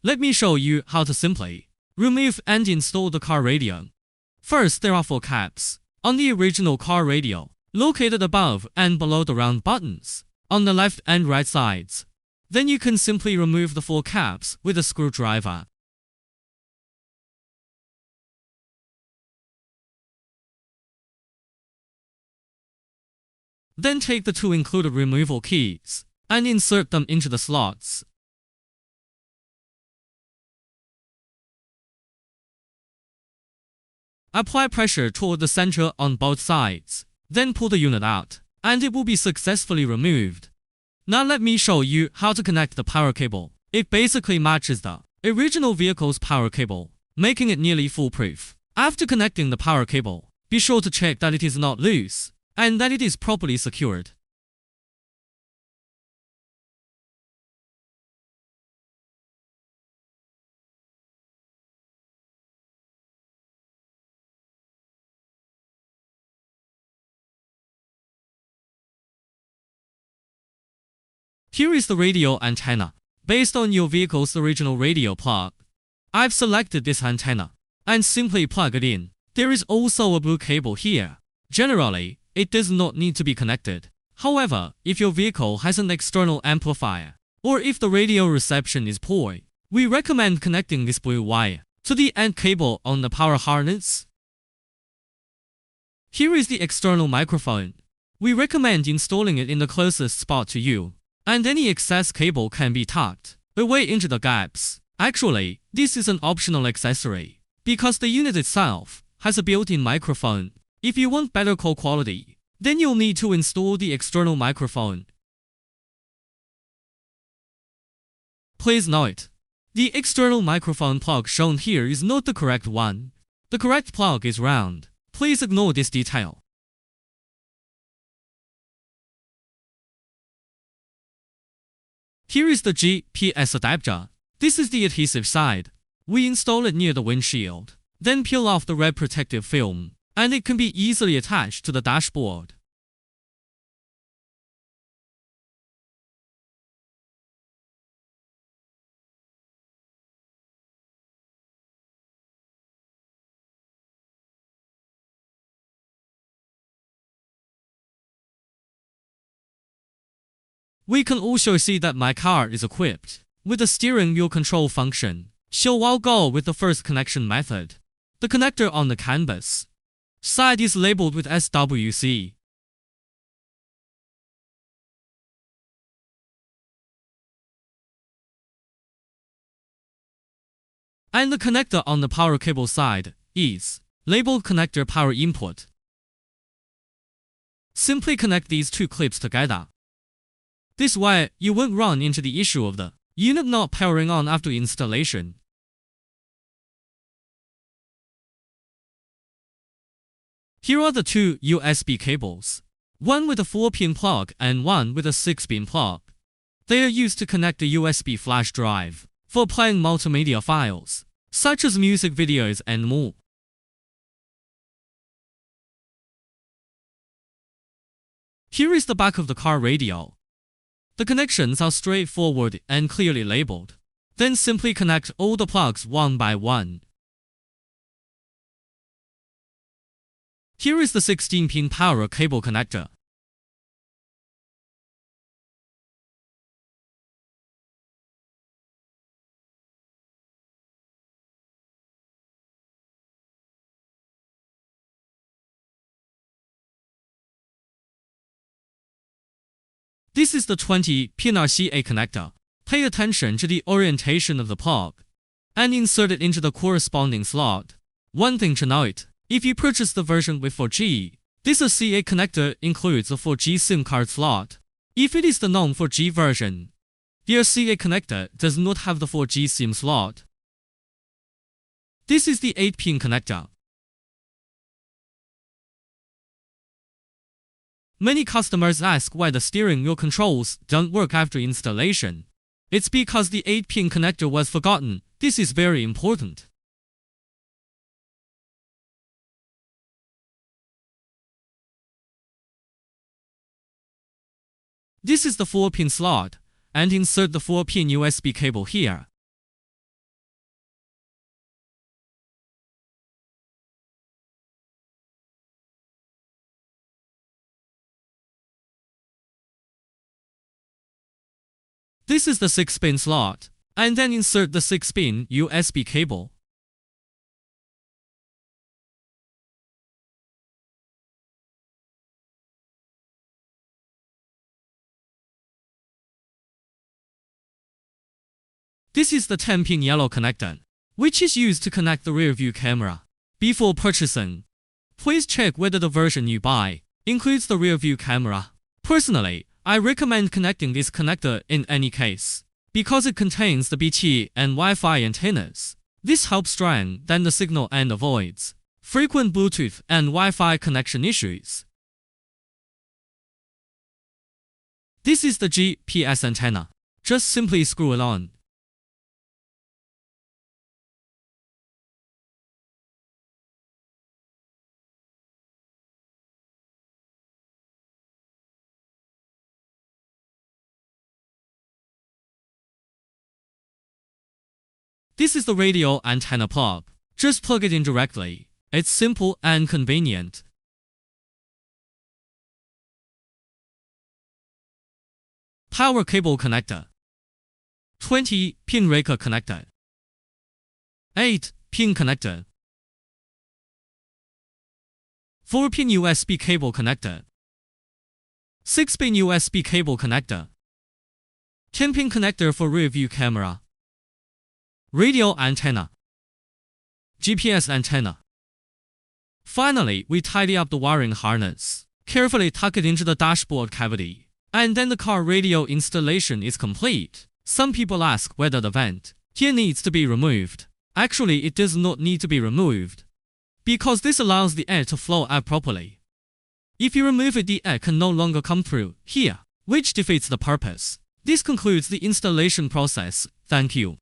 Let me show you how to simply remove and install the car radio. First, there are 4 caps on the original car radio, located above and below the round buttons on the left and right sides. Then you can simply remove the 4 caps with a screwdriver. Then take the 2 included removal keys and insert them into the slots. Apply pressure toward the center on both sides, then pull the unit out, and it will be successfully removed. Now let me show you how to connect the power cable. It basically matches the original vehicle's power cable, making it nearly foolproof. After connecting the power cable, be sure to check that it is not loose and that it is properly secured. Here is the radio antenna, based on your vehicle's original radio plug. I've selected this antenna and simply plug it in. There is also a blue cable here. Generally, it does not need to be connected. However, if your vehicle has an external amplifier, or if the radio reception is poor, we recommend connecting this blue wire to the end cable on the power harness. Here is the external microphone. We recommend installing it in the closest spot to you, and any excess cable can be tucked away into the gaps. Actually, this is an optional accessory, because the unit itself has a built-in microphone. If you want better call quality, then you'll need to install the external microphone. Please note, the external microphone plug shown here is not the correct one. The correct plug is round. Please ignore this detail. Here is the GPS adapter. This is the adhesive side. We install it near the windshield, then peel off the red protective film, and it can be easily attached to the dashboard. We can also see that my car is equipped with a steering wheel control function, so I'll go with the first connection method. The connector on the canvas side is labeled with SWC. And the connector on the power cable side is labeled connector power input. Simply connect these 2 clips together. This way, you won't run into the issue of the unit not powering on after installation. Here are the 2 USB cables, one with a 4-pin plug and one with a 6-pin plug. They are used to connect the USB flash drive for playing multimedia files, such as music videos and more. Here is the back of the car radio. The connections are straightforward and clearly labeled. Then simply connect all the plugs one by one. Here is the 16-pin power cable connector. This is the 20-pin RCA connector. Pay attention to the orientation of the plug and insert it into the corresponding slot. One thing to note, if you purchase the version with 4G, this RCA connector includes a 4G SIM card slot. If it is the non-4G version, the RCA connector does not have the 4G SIM slot. This is the 8-pin connector. Many customers ask why the steering wheel controls don't work after installation. It's because the 8-pin connector was forgotten. This is very important. This is the 4-pin slot, and insert the 4-pin USB cable here. This is the 6-pin slot, and then insert the 6-pin USB cable. This is the 10-pin yellow connector, which is used to connect the rear-view camera. Before purchasing, please check whether the version you buy includes the rear-view camera. Personally, I recommend connecting this connector in any case, because it contains the BT and Wi-Fi antennas. This helps strengthen the signal and avoids frequent Bluetooth and Wi-Fi connection issues. This is the GPS antenna. Just simply screw it on. This is the radio antenna plug. Just plug it in directly. It's simple and convenient. Power cable connector. 20-pin Reka connector. 8-pin connector. 4-pin USB cable connector. 6-pin USB cable connector. 10-pin connector for rear-view camera. Radio antenna. GPS antenna. Finally, we tidy up the wiring harness. Carefully tuck it into the dashboard cavity. And then the car radio installation is complete. Some people ask whether the vent here needs to be removed. Actually, it does not need to be removed, because this allows the air to flow out properly. If you remove it, the air can no longer come through here, which defeats the purpose. This concludes the installation process. Thank you.